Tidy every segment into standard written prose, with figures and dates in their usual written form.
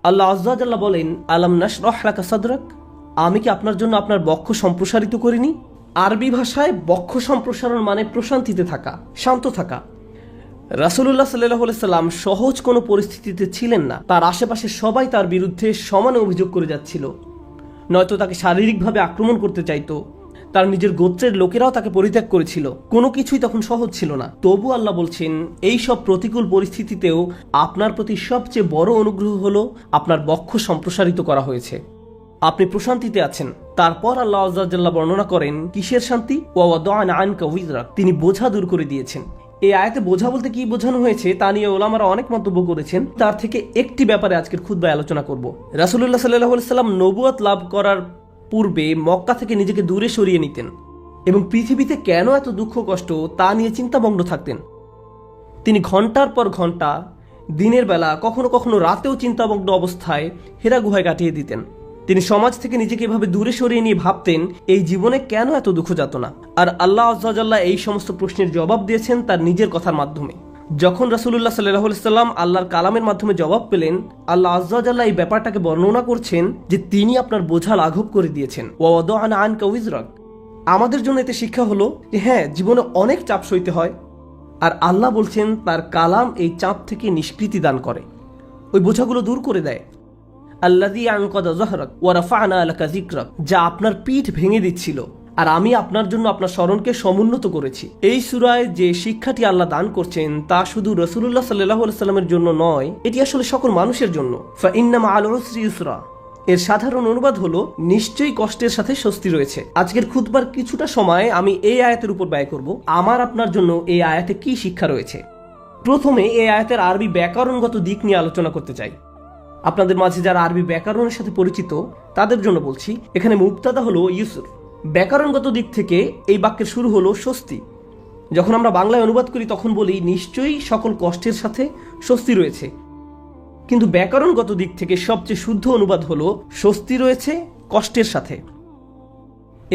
আল্লাহ আযজা ওয়া জাল্লা বলেন, আলাম নাশরাহ লাকা সাদরাক, আমি কি আপনার জন্য আপনার বক্ষ সম্প্রসারিত করিনি? আরবি ভাষায় বক্ষ সম্প্রসারণ মানে প্রশান্তিতে থাকা, শান্ত থাকা। রাসূলুল্লাহ সাল্লাল্লাহু আলাইহি সাল্লাম সহজ কোনো পরিস্থিতিতে ছিলেন না। তার আশেপাশে সবাই তার বিরুদ্ধে সমান অভিযোগ করে যাচ্ছিল, নয়তো তাকে শারীরিকভাবে আক্রমণ করতে চাইতো। তার নিজের গোত্রের লোকেরাও তাকে পরিত্যাগ করেছিল। কোনো কিছুই তখন সহজ ছিল না। তবু আল্লাহ বলছেন, এই সব প্রতিকূল পরিস্থিতিতেও আপনার প্রতি সবচেয়ে বড় অনুগ্রহ হলো আপনার বক্ষ সম্প্রসারিত করা হয়েছে, আপনি প্রশান্তিতে আছেন। তারপর আল্লাহ আযজা ওয়া জাল্লা বর্ণনা করেন কিসের শান্তি, ওয়া ওয়াদা'না আনকা উযরাক, তিনি বোঝা দূর করে দিয়েছেন। এই আয়াতে বোঝা বলতে কি বোঝানো হয়েছে তা নিয়ে ওলামারা অনেক মন্তব্য করেছেন। তার থেকে একটি ব্যাপারে আজকের খুতবায় আলোচনা করব। রাসূলুল্লাহ সাল্লাল্লাহু আলাইহি সাল্লাম নবুয়ত লাভ করার পূর্বে মক্কা থেকে নিজেকে দূরে সরিয়ে নিতেন এবং পৃথিবীতে কেন এত দুঃখ কষ্ট তা নিয়ে চিন্তামগ্ন থাকতেন। তিনি ঘন্টার পর ঘন্টা, দিনের বেলা, কখনো কখনো রাতেও চিন্তামগ্ন অবস্থায় হেরা গুহায় কাটিয়ে দিতেন। তিনি সমাজ থেকে নিজেকে এভাবে দূরে সরিয়ে নিয়ে ভাবতেন, এই জীবনে কেন এত দুঃখ যাতনা। আর আল্লাহ আযজা ওয়া জাল্লা এই সমস্ত প্রশ্নের জবাব দিয়েছেন তার নিজের কথার মাধ্যমে। যখন রাসূলুল্লাহ সাল্লাল্লাহু আলাইহি সাল্লাম আল্লাহর কালামের মাধ্যমে জবাব পেলেন, আল্লাহ আযজা ওয়া জাল্লা এই ব্যাপারটাকে বর্ণনা করছেন যে তিনি আপনার বোঝা লাঘব করে দিয়েছেন। ওয়া ওয়াদা'না আনকা উযরাক, আমাদের জন্য এতে শিক্ষা হলো যে হ্যাঁ, জীবনে অনেক চাপ সইতে হয়, আর আল্লাহ বলছেন তার কালাম এই চাপ থেকে নিষ্কৃতি দান করে, ওই বোঝাগুলো দূর করে দেয়। আল্লাযী আনকাযা যাহরাক ওয়া রাফা'না লাকা যিকরাক, যা আপনার পিঠ ভেঙে দিচ্ছিল আর আমি আপনার জন্য আপনার স্মরণকে সমুন্নত করেছি। এই সূরায় যে শিক্ষাটি আল্লাহ দান করছেন তা শুধু রাসূলুল্লাহ সাল্লাল্লাহু আলাইহি সাল্লামের জন্য নয়, এটি আসলে সকল মানুষের জন্য। ফা ইন্না মা'আল উসরি ইউসরা, এর সাধারণ অনুবাদ হলো নিশ্চয়ই কষ্টের সাথে স্বস্তি রয়েছে। আজকের খুতবার কিছুটা সময় আমি এই আয়াতের উপর ব্যয় করব। আমার আপনার জন্য এই আয়াতে কি শিক্ষা রয়েছে। প্রথমে এই আয়াতের আরবি ব্যাকরণগত দিক নিয়ে আলোচনা করতে চাই। আপনাদের মাঝে যারা আরবি ব্যাকরণের সাথে পরিচিত তাদের জন্য বলছি, এখানে মুবতাদা হলো ইউসর। ব্যাকরণগত দিক থেকে এই বাক্যের শুরু হলো স্বস্তি। যখন আমরা বাংলায় অনুবাদ করি তখন বলি নিশ্চয়ই সকল কষ্টের সাথে স্বস্তি রয়েছে, কিন্তু ব্যাকরণগত দিক থেকে সবচেয়ে শুদ্ধ অনুবাদ হলো স্বস্তি রয়েছে কষ্টের সাথে।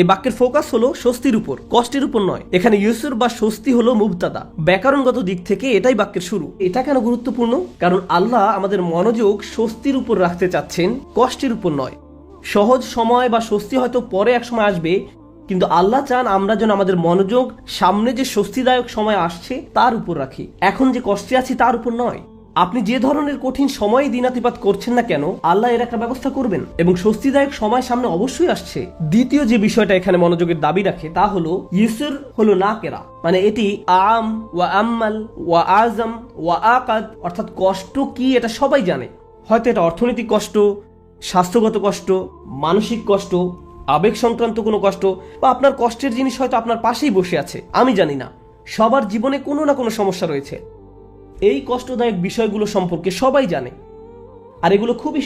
এই বাক্যের ফোকাস হলো স্বস্তির উপর, কষ্টের উপর নয়। এখানে ইউসুর বা স্বস্তি হলো মুবতাদা। ব্যাকরণগত দিক থেকে এটাই বাক্যের শুরু। এটা কেন গুরুত্বপূর্ণ? কারণ আল্লাহ আমাদের মনোযোগ স্বস্তির উপর রাখতে চাচ্ছেন, কষ্টের উপর নয়। সহজ সময় বা স্বস্তি হয়তো পরে এক সময় আসবে, কিন্তু আল্লাহ চান আমরা যেন আমাদের মনোযোগ সামনে যে স্বস্তিদায়ক সময় আসছে তার উপর রাখি, এখন যে কষ্টে আছি তার উপর নয়। আপনি যে ধরনের কঠিন সময় দিনাতিপাত করছেন না কেন, আল্লাহ এর একটা ব্যবস্থা করবেন এবং স্বস্তিদায়ক সময় সামনে অবশ্যই আসছে। দ্বিতীয় যে বিষয়টা এখানে মনোযোগের দাবি রাখে তা হলো ইউসুর হলো নাকেরা, মানে এটি আম ওয়া আম্মাল ওয়া আজম ওয়া আকাদ, অর্থাৎ কষ্ট কি এটা সবাই জানে। হয়তো এটা অর্থনৈতিক কষ্ট, স্বাস্থ্যগত কষ্ট, মানসিক কষ্ট, আবেগ সংক্রান্ত কোনো কষ্ট, বা আপনার কষ্টের জিনিস হয়তো আপনার পাশেই বসে আছে, আমি জানি না। সবার জীবনে কোনো না কোনো সমস্যা রয়েছে। এই কষ্টদায়ক বিষয়গুলো সম্পর্কে সবাই জানে, আর এগুলো খুবই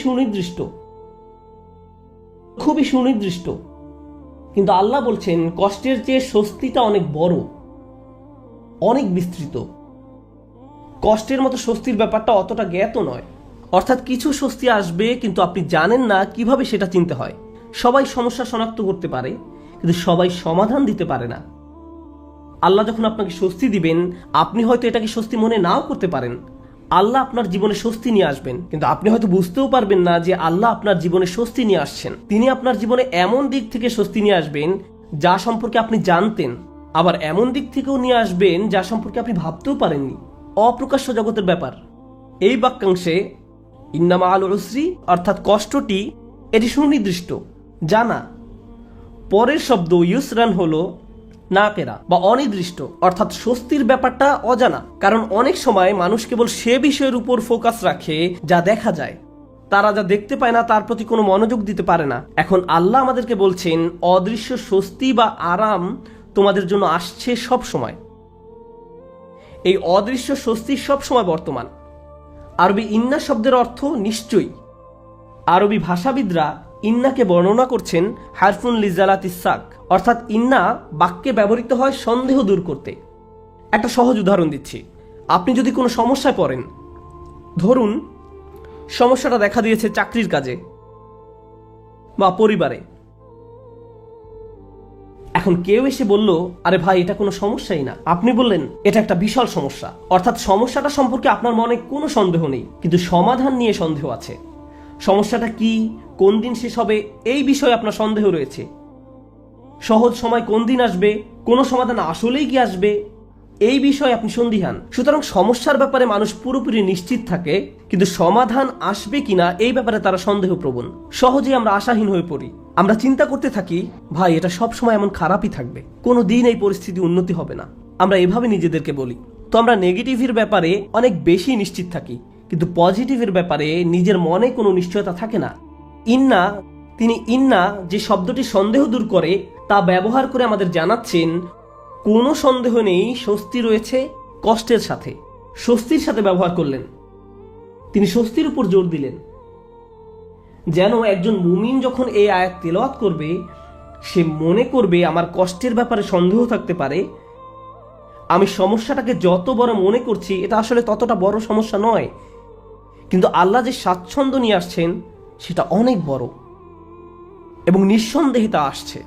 সুনির্দিষ্ট। কিন্তু আল্লাহ বলছেন কষ্টের চেয়ে স্বস্তিটা অনেক বড়, অনেক বিস্তৃত। কষ্টের মতো স্বস্তির ব্যাপারটা অতটা জ্ঞাত নয়। অর্থাৎ কিছু স্বস্তি আসবে কিন্তু আপনি জানেন না কিভাবে সেটা চিনতে হয়। সবাই সমস্যা শনাক্ত করতে পারে, কিন্তু সবাই সমাধান দিতে পারে না। আল্লাহ যখন আপনাকে স্বস্তি দিবেন, আপনি হয়তো এটাকে স্বস্তি মনে নাও করতে পারেন। আল্লাহ আপনার জীবনে স্বস্তি নিয়ে আসবেন, কিন্তু আপনি হয়তো বুঝতেও পারবেন না যে আল্লাহ আপনার জীবনে স্বস্তি নিয়ে আসছেন। তিনি আপনার জীবনে এমন দিক থেকে স্বস্তি নিয়ে আসবেন যা সম্পর্কে আপনি জানতেন, আবার এমন দিক থেকেও নিয়ে আসবেন যা সম্পর্কে আপনি ভাবতেও পারেননি। অপ্রকাশ্য জগতের ব্যাপার। এই বাক্যাংশে ইন্না মা'আল উসরি অর্থাৎ কষ্টটি এটি সুনির্দিষ্ট, জানা। পরের শব্দ ইউসরান হলো নাকেরা বা অনির্দিষ্ট, অর্থাৎ স্বস্তির ব্যাপারটা অজানা। কারণ অনেক সময় মানুষ কেবল সে বিষয়ের উপর ফোকাস রাখে যা দেখা যায়, তারা যা দেখতে পায় না তার প্রতি কোনো মনোযোগ দিতে পারে না। এখন আল্লাহ আমাদেরকে বলছেন অদৃশ্য স্বস্তি বা আরাম তোমাদের জন্য আসছে সব সময়। এই অদৃশ্য স্বস্তি সব সময় বর্তমান। আরবি ইন্না শব্দের অর্থ নিশ্চয়ই। আরবি ভাষাবিদরা ইন্নাকে বর্ণনা করছেন হারফুন লিজালাতিস সাক, অর্থাৎ ইন্না বাক্যে ব্যবহৃত হয় সন্দেহ দূর করতে। একটা সহজ উদাহরণ দিচ্ছি। আপনি যদি কোনো সমস্যায় পড়েন, ধরুন সমস্যাটা দেখা দিয়েছে চাকরির কাজে বা পরিবারে। এখন কেউ এসে বলল, আরে ভাই এটা কোনো সমস্যাই না। আপনি বললেন এটা একটা বিশাল সমস্যা, অর্থাৎ সমস্যাটা সম্পর্কে আপনার মনে কোনো সন্দেহ নেই, কিন্তু সমাধান নিয়ে সন্দেহ আছে। সমস্যাটা কি, কোন দিন শেষ হবে, এই বিষয়ে আপনার সন্দেহ রয়েছে। সহজ সময় কোন দিন আসবে, কোনো সমাধান আসলেই কি আসবে, এই বিষয়ে আপনি সন্দিহান। সুতরাং সমস্যার ব্যাপারে মানুষ পুরোপুরি নিশ্চিত থাকে, কিন্তু সমাধান আসবে কিনা এই ব্যাপারে তারা সন্দেহপ্রবণ। সহজেই আমরা আশাহীন হয়ে পড়ি। আমরা চিন্তা করতে থাকি, ভাই এটা সব সময় এমন খারাপই থাকবে, কোনো দিন এই পরিস্থিতি উন্নতি হবে না। আমরা এভাবে নিজেদেরকে বলি। তো আমরা নেগেটিভের ব্যাপারে অনেক বেশি নিশ্চিত থাকি, কিন্তু পজিটিভের ব্যাপারে নিজের মনে কোনো নিশ্চয়তা থাকে না। তিনি ইন্না যে শব্দটি সন্দেহ দূর করে তা ব্যবহার করে আমাদের জানাচ্ছেন কোনো সন্দেহ নেই, স্বস্তি রয়েছে কষ্টের সাথে। স্বস্তির সাথে ব্যবহার করলেন, তিনি স্বস্তির উপর জোর দিলেন। যেন একজন মুমিন যখন এই আয়াত তেলাওয়াত করবে, সে মনে করবে আমার কষ্টের ব্যাপারে সন্দেহ থাকতে পারে, আমি সমস্যাটাকে যত বড় মনে করছি এটা আসলে ততটা বড় সমস্যা নয়, কিন্তু আল্লাহ যে স্বাচ্ছন্দ্য নিয়ে আসছেন সেটা অনেক বড় এবং নিঃসন্দেহে তা আসছে।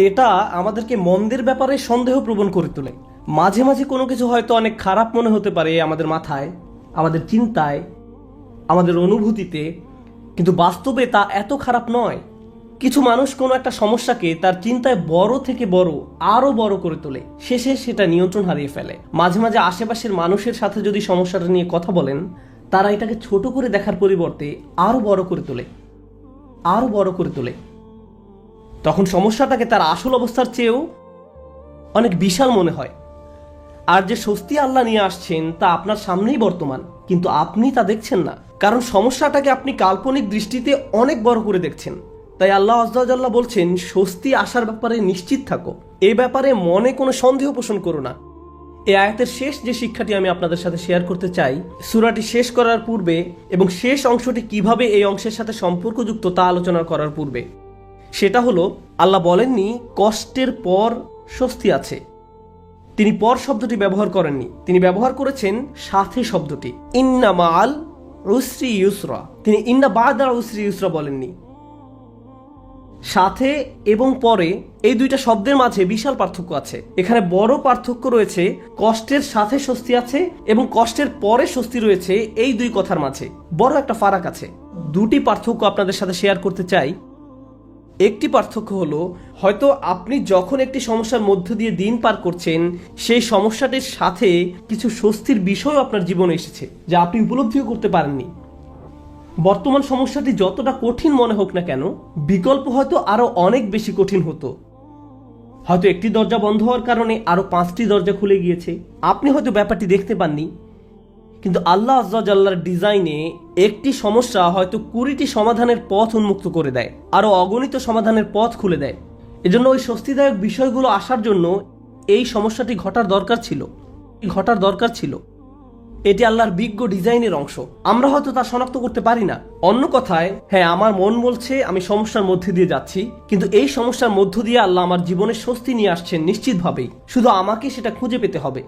এটা আমাদেরকে মন্দের ব্যাপারে সন্দেহ প্রবণ করে তোলে। মাঝে মাঝে কোনো কিছু হয়তো অনেক খারাপ মনে হতে পারে আমাদের মাথায়, আমাদের চিন্তায়, আমাদের অনুভূতিতে, কিন্তু বাস্তবে তা এত খারাপ নয়। কিছু মানুষ কোনো একটা সমস্যাকে তার চিন্তায় বড় থেকে বড়, আরো বড় করে তোলে, শেষে সেটা নিয়ন্ত্রণ হারিয়ে ফেলে। মাঝে মাঝে আশেপাশের মানুষের সাথে যদি সমস্যাটা নিয়ে কথা বলেন, তারা এটাকে ছোট করে দেখার পরিবর্তে আরো বড় করে তোলে, আরো বড় করে তোলে। তখন সমস্যাটাকে তার আসল অবস্থার চেয়েও অনেক বিশাল মনে হয়। আর যে স্বস্তি আল্লাহ নিয়ে আসছেন তা আপনার সামনেই বর্তমান, কিন্তু আপনি তা দেখছেন না, কারণ সমস্যাটাকে আপনি কাল্পনিক দৃষ্টিতে অনেক বড় করে দেখছেন। তাই আল্লাহ আযজা ওয়া জাল্লা বলছেন, স্বস্তি আসার ব্যাপারে নিশ্চিত থাকো, এ ব্যাপারে মনে কোনো সন্দেহ পোষণ করো না। এই আয়াতের শেষ যে শিক্ষাটি আমি আপনাদের সাথে শেয়ার করতে চাই, সূরাটি শেষ করার পূর্বে এবং শেষ অংশটি কিভাবে এই অংশের সাথে সম্পর্কযুক্ত তা আলোচনা করার পূর্বে, সেটা হলো আল্লাহ বলেননি কষ্টের পর স্বস্তি আছে। তিনি পর শব্দটি ব্যবহার করেননি, তিনি ব্যবহার করেছেন সাথে শব্দটি, ইন্না মাআল উসরি ইউসরা। তিনি ইন্না বা'দাল উসরি ইউসরা বলেননি। সাথে এবং পরে এই দুইটা শব্দের মাঝে বিশাল পার্থক্য আছে। এখানে বড় পার্থক্য রয়েছে কষ্টের সাথে স্বস্তি আছে এবং কষ্টের পরে স্বস্তি রয়েছে, এই দুই কথার মাঝে বড় একটা ফারাক আছে। দুটি পার্থক্য আপনাদের সাথে শেয়ার করতে চাই। একটি পার্থক্য হলো, হয়তো আপনি যখন একটি সমস্যার মধ্য দিয়ে দিন পার করছেন, সেই সমস্যাটির সাথে কিছু স্বস্তির বিষয় আপনার জীবনে এসেছে যা আপনি উপলব্ধিও করতে পারেননি। বর্তমান সমস্যাটি যতটা কঠিন মনে হোক না কেন, বিকল্প হয়তো আরো অনেক বেশি কঠিন হতো। হয়তো একটি দরজা বন্ধ হওয়ার কারণে আরো 5টি দরজা খুলে গিয়েছে। আপনি হয়তো ব্যাপারটি দেখতে পাননি, কিন্তু আল্লাহ আযজা ওয়া জাল্লার ডিজাইনে একটি সমস্যা হয়তো 20টি সমাধানের পথ উন্মুক্ত করে দেয়, আরো অগণিত সমাধানের পথ খুলে দেয়। এজন্য ওই স্বস্তিদায়ক বিষয়গুলো আসার জন্য এই সমস্যাটি ঘটার দরকার ছিল। এটি আল্লাহর বিজ্ঞ ডিজাইনের অংশ। আমরা হয়তো তা শনাক্ত করতে পারি না। অন্য কথায়, হ্যাঁ, আমার মন বলছে আমি সমস্যার মধ্যে দিয়ে যাচ্ছি, কিন্তু এই সমস্যার মধ্য দিয়ে আল্লাহ আমার জীবনে স্বস্তি নিয়ে আসছেন নিশ্চিতভাবেই। শুধু আমাকে সেটা খুঁজে পেতে হবে।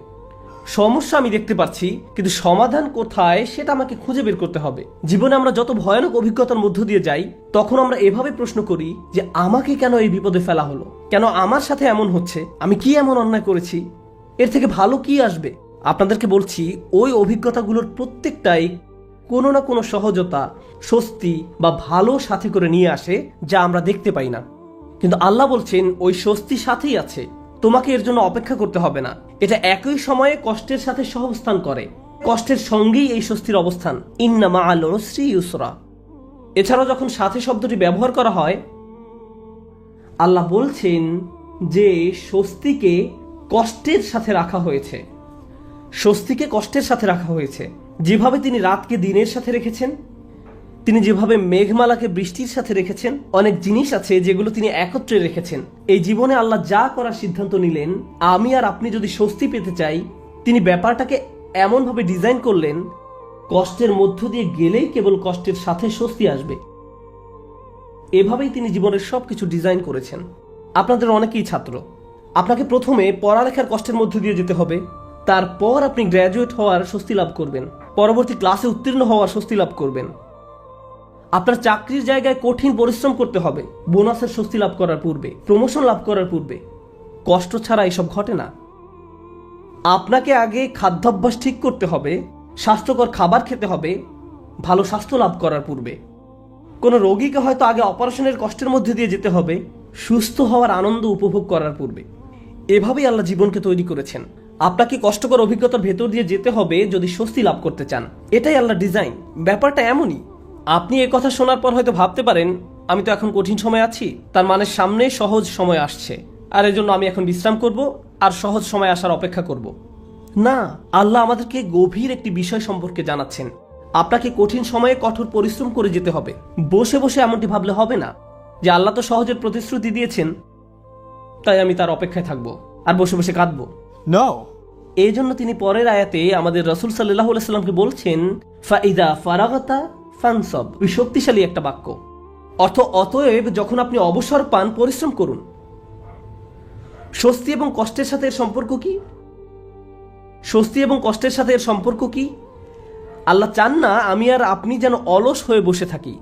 সমস্যা আমি দেখতে পাচ্ছি, কিন্তু সমাধান কোথায় সেটা আমাকে খুঁজে বের করতে হবে। জীবনে আমরা যত ভয়ানক অভিজ্ঞতার মধ্য দিয়ে যাই, তখন আমরা এভাবে প্রশ্ন করি যে আমাকে কেন এই বিপদে ফেলা হলো, কেন আমার সাথে এমন হচ্ছে, আমি কি এমন অন্যায় করেছি, এর থেকে ভালো কি আসবে। আপনাদেরকে বলছি, ওই অভিজ্ঞতাগুলোর প্রত্যেকটাই কোনো না কোনো সহজতা, স্বস্তি বা ভালো সাথে করে নিয়ে আসে, যা আমরা দেখতে পাই না। কিন্তু আল্লাহ বলছেন ওই স্বস্তি সাথেই আছে, তোমাকে এর জন্য অপেক্ষা করতে হবে না। এটা একই সময়ে কষ্টের সাথে সহাবস্থান করে, কষ্টের সঙ্গেই এই স্বস্তির অবস্থান। ইন্না মাআল উসরি ইউসরা। এছাড়াও যখন সাথে শব্দটি ব্যবহার করা হয়, আল্লাহ বলছেন যে স্বস্তিকে কষ্টের সাথে রাখা হয়েছে, স্বস্তিকে কষ্টের সাথে রাখা হয়েছে। যেভাবে তিনি রাতকে দিনের সাথে রেখেছেন, তিনি যেভাবে মেঘমালাকে বৃষ্টির সাথে রেখেছেন, অনেক জিনিস আছে যেগুলো তিনি একত্রে রেখেছেন। এই জীবনে আল্লাহ যা করার সিদ্ধান্ত নিলেন, আমি আর আপনি যদি স্বস্তি পেতে চাই, তিনি ব্যাপারটাকে এমনভাবে ডিজাইন করলেন, কষ্টের মধ্য দিয়ে গেলেই কেবল কষ্টের সাথে স্বস্তি আসবে। এভাবেই তিনি জীবনের সবকিছু ডিজাইন করেছেন। আপনাদের অনেকেই ছাত্র, আপনাকে প্রথমে পড়ালেখার কষ্টের মধ্য দিয়ে যেতে হবে, তারপর আপনি গ্র্যাজুয়েট হওয়ার স্বস্তি লাভ করবেন, পরবর্তী ক্লাসে উত্তীর্ণ হওয়ার স্বস্তি লাভ করবেন। আপনার চাকরির জায়গায় কঠিন পরিশ্রম করতে হবে বোনাসের স্বস্তি লাভ করার পূর্বে, প্রমোশন লাভ করার পূর্বে। কষ্ট ছাড়া এসব ঘটে না। আপনাকে আগে খাদ্যাভ্যাস ঠিক করতে হবে, স্বাস্থ্যকর খাবার খেতে হবে ভালো স্বাস্থ্য লাভ করার পূর্বে। কোনো রোগীকে হয়তো আগে অপারেশনের কষ্টের মধ্যে দিয়ে যেতে হবে সুস্থ হওয়ার আনন্দ উপভোগ করার পূর্বে। এভাবেই আল্লাহ জীবনকে তৈরি করেছেন। আপনাকে কষ্টকর অভিজ্ঞতার ভেতর দিয়ে যেতে হবে যদি স্বস্তি লাভ করতে চান। এটাই আল্লাহ ডিজাইন। ব্যাপারটা এমনই। আপনি এ কথা শোনার পর হয়তো ভাবতে পারেন, আমি তো এখন কঠিন সময় আছি, তার মানে সামনে সহজ সময় আসছে, আর এজন্য আমি এখন বিশ্রাম করব আর সহজ সময় আসার অপেক্ষা করব। না, আল্লাহ আমাদেরকে গভীর একটি বিষয় সম্পর্কে জানাচ্ছেন। আপনাকে কঠিন সময়ে কঠোর পরিশ্রম করে যেতে হবে। বসে বসে এমনটি ভাবলে হবে না যে আল্লাহ তো সহজের প্রতিশ্রুতি দিয়েছেন, তাই আমি তার অপেক্ষায় থাকবো আর বসে বসে কাঁদবো। No. এই জন্য তিনি পরের আয়াতে আমাদের রাসূল সাল্লাল্লাহু আলাইহি সাল্লামকে বলছেন, ফাইদা ফারাগাতা ফানসাব। শক্তিশালী একটা বাক্য। অতএব যখন আপনি অবসর পান পরিশ্রম করুন। স্বস্তি এবং কষ্টের সাথে এর সম্পর্ক কি? স্বস্তি এবং কষ্টের সাথে এর সম্পর্ক কি? আল্লাহ চান না আমি আর আপনি যেন অলস হয়ে বসে থাকি।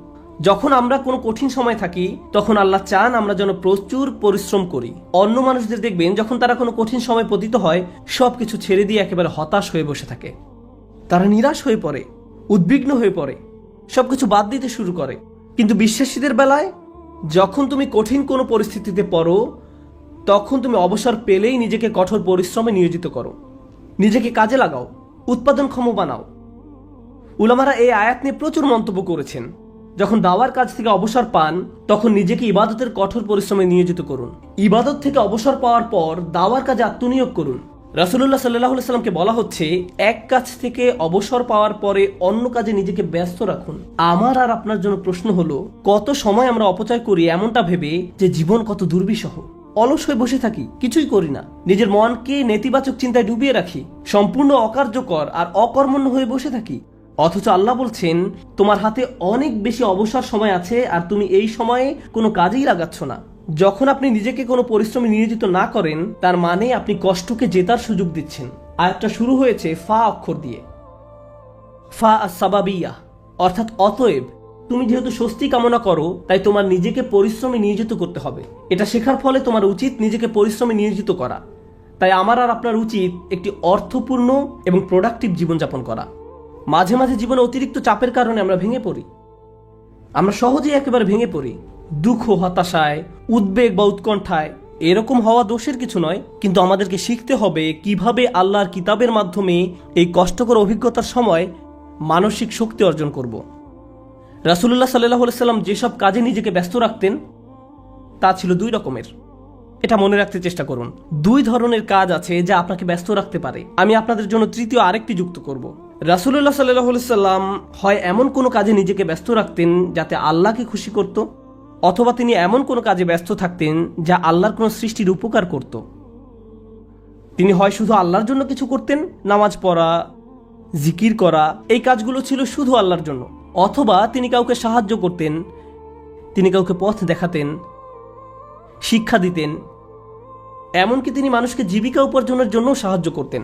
যখন আমরা কোনো কঠিন সময় থাকি তখন আল্লাহ চান আমরা যেন প্রচুর পরিশ্রম করি। অন্য মানুষদের দেখবেন যখন তারা কোনো কঠিন সময় পতিত হয় সবকিছু ছেড়ে দিয়ে একেবারে হতাশ হয়ে বসে থাকে। তারা নিরাশ হয়ে পড়ে, উদ্বিগ্ন হয়ে পড়ে, সবকিছু বাদ দিতে শুরু করে। কিন্তু বিশ্বাসীদের বেলায় যখন তুমি কঠিন কোনো পরিস্থিতিতে পড়ো তখন তুমি অবসর পেলেই নিজেকে কঠোর পরিশ্রমে নিয়োজিত করো, নিজেকে কাজে লাগাও, উৎপাদনক্ষম বানাও। উলামারা এই আয়াত নিয়ে প্রচুর মন্তব্য করেছেন। যখন দাওয়ার কাজ থেকে অবসর পান তখন নিজেকে ইবাদতের কঠোর পরিশ্রমে নিয়োজিত করুন। ইবাদত থেকে অবসর পাওয়ার পর দাওয়ার কাজে আত্মনিয়োগ করুন। রাসূলুল্লাহ সাল্লাল্লাহু আলাইহি সাল্লামকে বলা হচ্ছে এক কাজ থেকে অবসর পাওয়ার পরে অন্য কাজে নিজেকে ব্যস্ত রাখুন। আমার আর আপনার জন্য প্রশ্ন হলো, কত সময় আমরা অপচয় করি এমনটা ভেবে যে জীবন কত দুর্বিষহ। অলস হয়ে বসে থাকি, কিছুই করি না, নিজের মনকে নেতিবাচক চিন্তায় ডুবিয়ে রাখি, সম্পূর্ণ অকার্যকর আর অকর্মণ্য হয়ে বসে থাকি। অথচ আল্লাহ বলছেন তোমার হাতে অনেক বেশি অবসর সময় আছে আর তুমি এই সময়ে কোনো কাজেই লাগাচ্ছ না। যখন আপনি নিজেকে কোনো পরিশ্রমে নিয়োজিত না করেন তার মানে আপনি কষ্টকে জেতার সুযোগ দিচ্ছেন। আয়াতটা শুরু হয়েছে ফা অক্ষর দিয়ে, ফা আস-সাবাবিয়া, অর্থাৎ অতএব। তুমি যেহেতু স্বস্তি কামনা করো তাই তোমার নিজেকে পরিশ্রমে নিয়োজিত করতে হবে। এটা শেখার ফলে তোমার উচিত নিজেকে পরিশ্রমে নিয়োজিত করা। তাই আমার আর আপনার উচিত একটি অর্থপূর্ণ এবং প্রোডাক্টিভ জীবনযাপন করা। মাঝে মাঝে জীবনে অতিরিক্ত চাপের কারণে আমরা ভেঙে পড়ি। আমরা সহজেই একেবারে ভেঙে পড়ি দুঃখ, হতাশায়, উদ্বেগ বা উৎকণ্ঠায়। এরকম হওয়া দোষের কিছু নয়, কিন্তু আমাদেরকে শিখতে হবে কিভাবে আল্লাহর কিতাবের মাধ্যমে এই কষ্টকর অভিজ্ঞতার সময় মানসিক শক্তি অর্জন করব। রাসূলুল্লাহ সাল্লাল্লাহু আলাইহি সাল্লাম যেসব কাজে নিজেকে ব্যস্ত রাখতেন তা ছিল দুই রকমের। এটা মনে রাখতে চেষ্টা করুন। দুই ধরনের কাজ আছে যা আপনাকে ব্যস্ত রাখতে পারে। আমি আপনাদের জন্য তৃতীয় আরেকটি যুক্ত করব। রাসূলুল্লাহ সাল্লাল্লাহু আলাইহি সাল্লাম হয় এমন কোনো কাজে নিজেকে ব্যস্ত রাখতেন যাতে আল্লাহকে খুশি করত, অথবা তিনি এমন কোনো কাজে ব্যস্ত থাকতেন যা আল্লাহর কোনো সৃষ্টির উপকার করত। তিনি হয় শুধু আল্লাহর জন্য কিছু করতেন, নামাজ পড়া, জিকির করা, এই কাজগুলো ছিল শুধু আল্লাহর জন্য, অথবা তিনি কাউকে সাহায্য করতেন, তিনি কাউকে পথ দেখাতেন, শিক্ষা দিতেন, এমনকি তিনি মানুষকে জীবিকা উপার্জনের জন্য সাহায্য করতেন।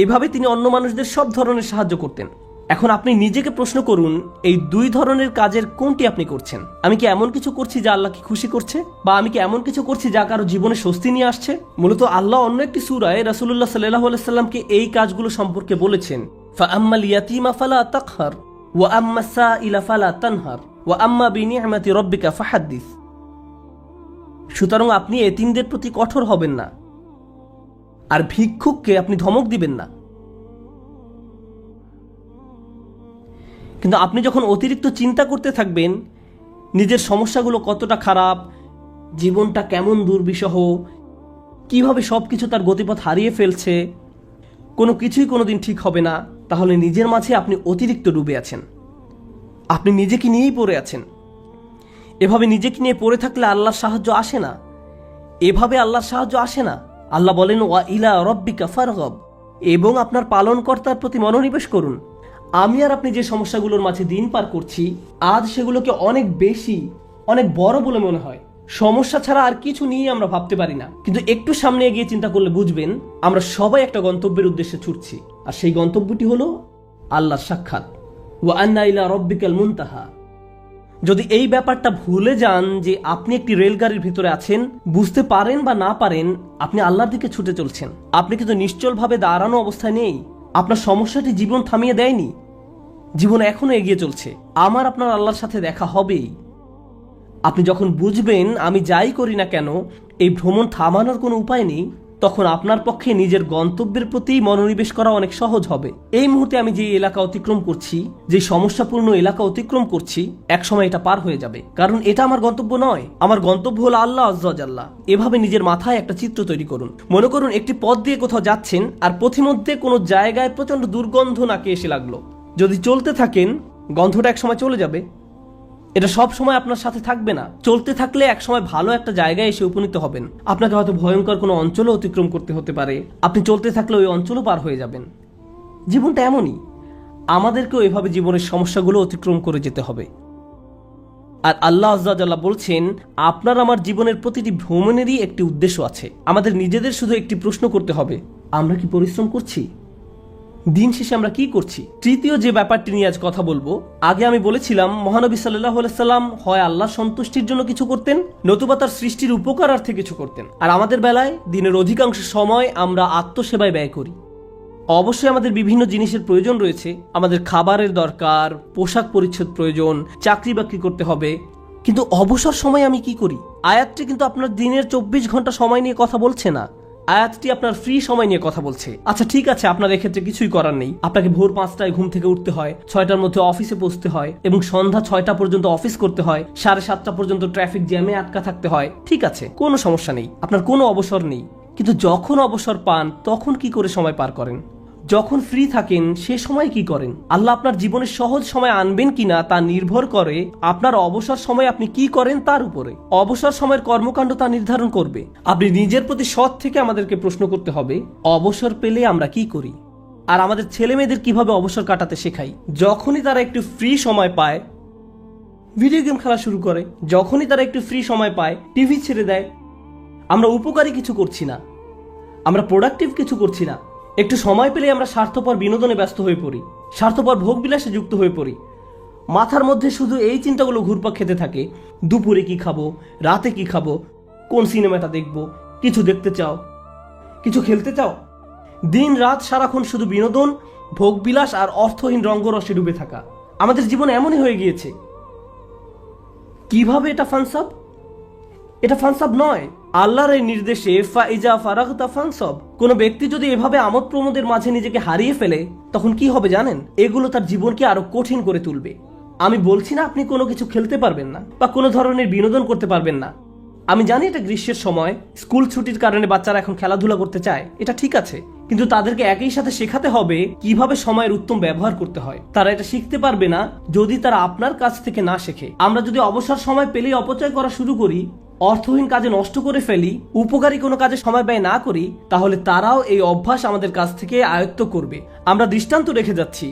এভাবে তিনি অন্য মানুষদের সব ধরনের সাহায্য করতেন। এখন আপনি নিজেকে প্রশ্ন করুন, এই দুই ধরনের কাজের কোনটি আপনি করছেন? আমি কি এমন কিছু করছি যা আল্লাহকে খুশি করছে, বা আমি কি এমন কিছু করছি যা কারো জীবনে স্বস্তি নিয়ে আসছে? মূলত আল্লাহ অন্য একটি সূরায় রাসূলুল্লাহ সাল্লাল্লাহু আলাইহি সাল্লামকে এই কাজগুলো সম্পর্কে বলেছেন, ফাআম্মাল ইয়াতীমা ফালা তাকহার ওয়া আম্মাস সাইলা ফালা তানহার ওয়া আম্মা বিনি'মাতি রাব্বিকা ফাহাদ্দিস। সুতরাং আপনি এতিমদের প্রতি কঠোর হবেন না, আর ভিক্ষুককে আপনি ধমক দিবেন না। কিন্তু আপনি যখন অতিরিক্ত চিন্তা করতে থাকবেন নিজের সমস্যাগুলো কতটা খারাপ, জীবনটা কেমন দুর্বিষহ, কিভাবে সবকিছু তার গতিপথ হারিয়ে ফেলছে, কোনো কিছুই কোনোদিন ঠিক হবে না, তাহলে নিজের মাঝে আপনি অতিরিক্ত ডুবে আছেন। আপনি নিজেকে নিয়েই পড়ে আছেন। এভাবে নিজেকে নিয়ে পড়ে থাকলে আল্লাহর সাহায্য আসে না। এভাবে আল্লাহর সাহায্য আসে না। আল্লাহ বলেন ওয়া ইলা রাব্বিকা ফারগাব, এবং আপনার পালনকর্তার প্রতি মনোনিবেশ করুন। আমি আর আপনি যে সমস্যাগুলোর মাঝে দিন পার করছি আজ সেগুলোকে অনেক বেশি, অনেক বড় বলে মনে হয়। সমস্যা ছাড়া আর কিছু নিয়ে আমরা ভাবতে পারি না, কিন্তু একটু সামনে এগিয়ে চিন্তা করলে বুঝবেন আমরা সবাই একটা গন্তব্যের উদ্দেশ্যে ছুটছি, আর সেই গন্তব্যটি হলো আল্লাহর সাক্ষাৎ। ওয়া আন্না ইলা রাব্বিকাল মুনতাহা। যদি এই ব্যাপারটা ভুলে যান যে আপনি একটি রেলগাড়ির ভিতরে আছেন, বুঝতে পারেন বা না পারেন আপনি আল্লাহর দিকে ছুটে চলছেন। আপনি কিন্তু নিশ্চলভাবে দাঁড়ানো অবস্থায় নেই। আপনার সমস্যাটি জীবন থামিয়ে দেয়নি, জীবন এখনো এগিয়ে চলছে, আমার আপনার আল্লাহর সাথে দেখা হবেই। আপনি যখন বুঝবেন আমি যাই করি না কেন এই ভ্রমণ থামানোর কোনো উপায় নেই, তখন আপনার পক্ষে নিজের গন্তব্যের প্রতি মনোনিবেশ করা অনেক সহজ হবে। এই মুহূর্তে আমি যে এলাকা অতিক্রম করছি, যে সমস্যাপূর্ণ এলাকা অতিক্রম করছি, একসময় এটা পার হয়ে যাবে, কারণ এটা আমার গন্তব্য নয়। আমার গন্তব্য হলো আল্লাহ আজ্জা ওয়া জাল্লা। এভাবে নিজের মাথায় একটা চিত্র তৈরি করুন। মনে করুন একটি পথ দিয়ে কোথাও যাচ্ছেন, আর পথিমধ্যে কোনো জায়গায় প্রচন্ড দুর্গন্ধ নাকে এসে লাগলো। যদি চলতে থাকেন, গন্ধটা একসময় চলে যাবে। এটা সব সময় আপনার সাথে থাকবে না। চলতে থাকলে একসময় ভালো একটা জায়গায় এসে উপনীত হবেন। আপনাকে হয়তো ভয়ঙ্কর কোনো অঞ্চলও অতিক্রম করতে হতে পারে। আপনি চলতে থাকলে ওই অঞ্চলও পার হয়ে যাবেন। জীবনটা এমনই, আমাদেরকেও এভাবে জীবনের সমস্যাগুলো অতিক্রম করে যেতে হবে। আর আল্লাহ আজ্জা ওয়া জাল্লা বলছেন, আপনার আমার জীবনের প্রতিটি ভ্রমণেরই একটি উদ্দেশ্য আছে। আমাদের নিজেদের শুধু একটি প্রশ্ন করতে হবে, আমরা কি পরিশ্রম করছি? দিন শেষে আমরা কি করছি? তৃতীয় যে ব্যাপারটি নিয়ে আজ কথা বলবো, আগে আমি বলেছিলাম মহানবী সাল্লাল্লাহু আলাইহি সাল্লাম হয় আল্লাহর সন্তুষ্টির জন্য কিছু করতেন, নতুবা তার সৃষ্টির উপকারার্থে কিছু করতেন। আর আমাদের বেলায় দিনের অধিকাংশ সময় আমরা আত্মসেবায় ব্যয় করি। অবশ্যই আমাদের বিভিন্ন জিনিসের প্রয়োজন রয়েছে। আমাদের খাবারের দরকার, পোশাক পরিচ্ছদ প্রয়োজন, চাকরি বাকরি করতে হবে, কিন্তু অবসর সময় আমি কি করি? আয়াতটি কিন্তু আপনার দিনের 24 ঘন্টা সময় নিয়ে কথা বলছে না। আয়াতটি আপনার ফ্রি সময় নিয়ে কথা বলছে। আচ্ছা ঠিক আছে, আপনার এক্ষেত্রে কিছুই করার নেই। আপনাকে ভোর 5টায় ঘুম থেকে উঠতে হয়, 6টার মধ্যে অফিসে পৌঁছতে হয়, এবং সন্ধ্যা 6টা পর্যন্ত অফিস করতে হয়, 7:30টা পর্যন্ত ট্রাফিক জ্যামে আটকা থাকতে হয়। ঠিক আছে, কোনো সমস্যা নেই, আপনার কোনো অবসর নেই। কিন্তু যখন অবসর পান তখন কি করে সময় পার করেন? যখন ফ্রি থাকেন সে সময় কি করেন? আল্লাহ আপনার জীবনে সহজ সময় আনবেন কিনা তা নির্ভর করে আপনার অবসর সময় আপনি কি করেন তার উপরে। অবসর সময়ের কর্মকাণ্ড তা নির্ধারণ করবে। আপনি নিজের প্রতি সৎ থেকে আমাদেরকে প্রশ্ন করতে হবে, অবসর পেলে আমরা কি করি? আর আমাদের ছেলে মেয়েদের কিভাবে অবসর কাটাতে শেখাই? যখনই তারা একটু ফ্রি সময় পায় ভিডিও গেম খেলা শুরু করে, যখনই তারা একটু ফ্রি সময় পায় টিভি ছেড়ে দেয়। আমরা উপকারী কিছু করছি না, আমরা প্রোডাক্টিভ কিছু করছি না। একটু সময় পেলে আমরা স্বার্থপর বিনোদনে ব্যস্ত হয়ে পড়ি, স্বার্থপর ভোগবিলাসে যুক্ত হয়ে পড়ি। মাথার মধ্যে শুধু এই চিন্তাগুলো ঘুরপাক খেতে থাকে, দুপুরে কি খাবো, রাতে কি খাবো, কোন সিনেমাটা দেখবো, কিছু দেখতে চাও, কিছু খেলতে চাও। দিন রাত সারাক্ষণ শুধু বিনোদন, ভোগবিলাস আর অর্থহীন রঙ্গরসে ডুবে থাকা। আমাদের জীবন এমনই হয়ে গিয়েছে। কিভাবে এটা ফানসাব? এটা ফানসাব নয়, আল্লাহর এই নির্দেশে ফাইজা ফারাগতা ফানসাব। কোন ব্যক্তি যদি এভাবে আমোদ প্রমোদের মাঝে নিজেকে হারিয়ে ফেলে তখন কি হবে জানেন? এগুলো তার জীবনকে আরো কঠিন করে তুলবে। আমি বলছি না আপনি কোনো কিছু খেলতে পারবেন না বা কোনো ধরনের বিনোদন করতে পারবেন না। আমি জানি এটা গ্রীষ্মের সময়, স্কুল ছুটির কারণে বাচ্চারা এখন খেলাধুলা করতে চায়, এটা ঠিক আছে, কিন্তু তাদেরকে একই সাথে শেখাতে হবে কিভাবে সময়ের উত্তম ব্যবহার করতে হয়। তারা এটা শিখতে পারবে না যদি তারা আপনার কাছ থেকে না শেখে। আমরা যদি অবসর সময় পেলেই অপচয় করা শুরু করি, অর্থহীন কাজে নষ্ট করে ফেলি, উপকারী কোনো কাজে সময় ব্যয় না করি, তাহলে তারাও এই অভ্যাস আমাদের কাছ থেকে আয়ত্ত করবে। আমরা দৃষ্টান্ত রেখে যাচ্ছি,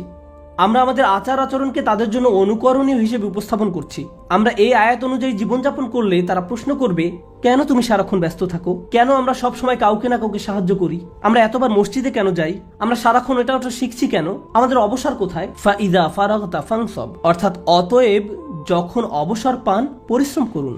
আমরা আমাদের আচার আচরণকে তাদের জন্য অনুকরণীয় হিসেবে উপস্থাপন করছি। আমরা এই আয়াত অনুযায়ী জীবনযাপন করলে তারা প্রশ্ন করবে, কেন তুমি সারাক্ষণ ব্যস্ত থাকো? কেন আমরা সব সময় কাউকে না কাউকে সাহায্য করি? আমরা এতবার মসজিদে কেন যাই? আমরা সারাক্ষণ এটা ওটা শিখছি কেন? আমাদের অবসর কোথায়? ফাইদা ফারাগতা ফানসাব, অর্থাৎ অতএব যখন অবসর পান পরিশ্রম করুন।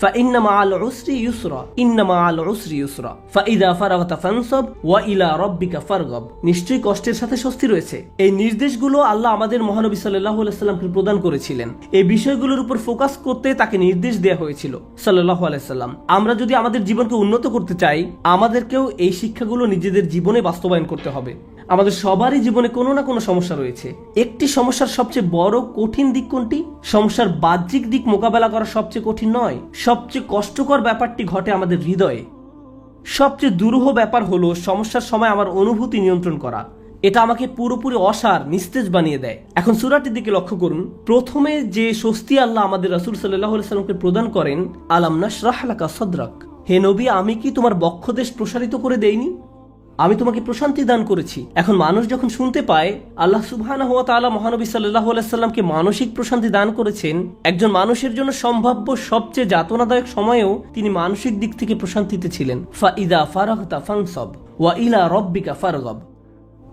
فإن مع العسر يسرا إن مع العسر يسرا فإذا فرغت فانصب وإلى ربك فارغب। নিশ্চয়ই কষ্টের সাথে স্বস্তি রয়েছে। এই নির্দেশগুলো আল্লাহ আমাদের মহানবী সাল্লাল্লাহু আলাইহি সাল্লামকে প্রদান করেছিলেন। এই বিষয়গুলোর উপর ফোকাস করতে তাকে নির্দেশ দেওয়া হয়েছিল সাল্লাল্লাহু আলাইহি সাল্লাম। আমরা যদি আমাদের জীবনকে উন্নত করতে চাই, আমাদেরকেও এই শিক্ষাগুলো নিজেদের জীবনে বাস্তবায়ন করতে হবে। আমাদের সবারই জীবনে কোনো না কোনো সমস্যা রয়েছে। একটি সমস্যার সবচেয়ে বড় কঠিন দিক কোনটি? সমস্যার বাহ্যিক দিক মোকাবেলা করা সবচেয়ে কঠিন নয়, সবচেয়ে কষ্টকর ব্যাপারটি ঘটে আমাদের হৃদয়ে। সবচেয়ে দুরূহ ব্যাপার হলো সমস্যার সময় আমার অনুভূতি নিয়ন্ত্রণ করা। এটা আমাকে পুরোপুরি অসার, নিস্তেজ বানিয়ে দেয়। এখন সূরাটির দিকে লক্ষ্য করুন। প্রথমে যে স্বস্তি আল্লাহ আমাদের রাসূল সাল্লাল্লাহু আলাইহি সাল্লামকে প্রদান করেন, আলাম নাশরাহ লাকা সাদরাক, হে নবী আমি কি তোমার বক্ষদেশ প্রসারিত করে দেইনি? আমি তোমাকে প্রশান্তি দান করেছি। এখন মানুষ যখন শুনতে পায় আল্লাহ সুবহানাহু ওয়া তাআলা মহানবী সাল্লাল্লাহু আলাইহি সাল্লামকে মানসিক প্রশান্তি দান করেছেন, একজন মানুষের জন্য সম্ভাব্য সবচেয়ে যাতনাদায়ক সময়েও তিনি মানসিক দিক থেকে প্রশান্তিতে ছিলেন। ফাইদা ফারাগতা ফানসাব ওয়া ইলা রাব্বিকা ফারগাব,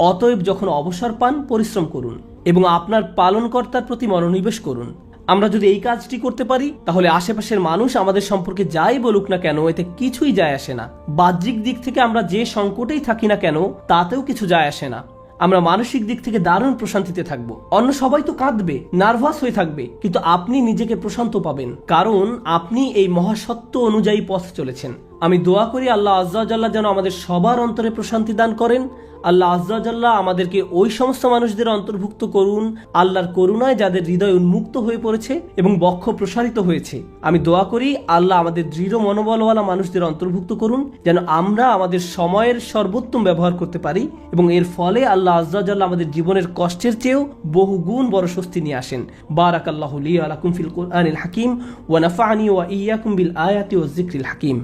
অতএব যখন অবসর পান পরিশ্রম করুন এবং আপনার পালনকর্তার প্রতি মনোনিবেশ করুন। আমরা যদি এই কাজটি করতে পারি তাহলে আশেপাশের মানুষ আমাদের সম্পর্কে যাই বলুক না কেন এতে কিছুই যায় আসে না। বাহ্যিক দিক থেকে আমরা যে সংকটেই থাকি না কেন তাতেও কিছু যায় আসে না। আমরা মানসিক দিক থেকে দারুণ প্রশান্তিতে থাকব। অন্য সবাই তো কাঁদবে, নার্ভাস হয়ে থাকবে, কিন্তু আপনি নিজেকে প্রশান্ত পাবেন, কারণ আপনি এই মহাসত্য অনুযায়ী পথ চলেছেন। আমি দোয়া করি আল্লাহ আজ্জা ওয়া জাল্লা যেন আমাদের সবার অন্তরে প্রশান্তি দান করেন। আল্লাহ আজ্জা ওয়া জাল্লা আমাদেরকে ওই সমস্ত মানুষদের অন্তর্ভুক্ত করুন আল্লাহর করুণায় যাদের হৃদয় উন্মুক্ত হয়ে পড়েছে এবং বক্ষ প্রসারিত হয়েছে। আমি দোয়া করি আল্লাহ আমাদের দৃঢ় মনোবলওয়ালা মানুষদের অন্তর্ভুক্ত করুন, যেন আমরা আমাদের সময়ের সর্বোত্তম ব্যবহার করতে পারি এবং এর ফলে আল্লাহ আজ্জা ওয়া জাল্লা আমাদের জীবনের কষ্টের চেয়েও বহুগুণ বড় স্বস্তি নিয়ে আসেন। বারাকাল্লাহু লি ওয়া লাকুম ফিল কুরআনিল হাকিম ওয়া নাফা'নি ওয়া ইয়্যাকুম বিল আয়াতি ওয়াজ যিকরিল হাকিম।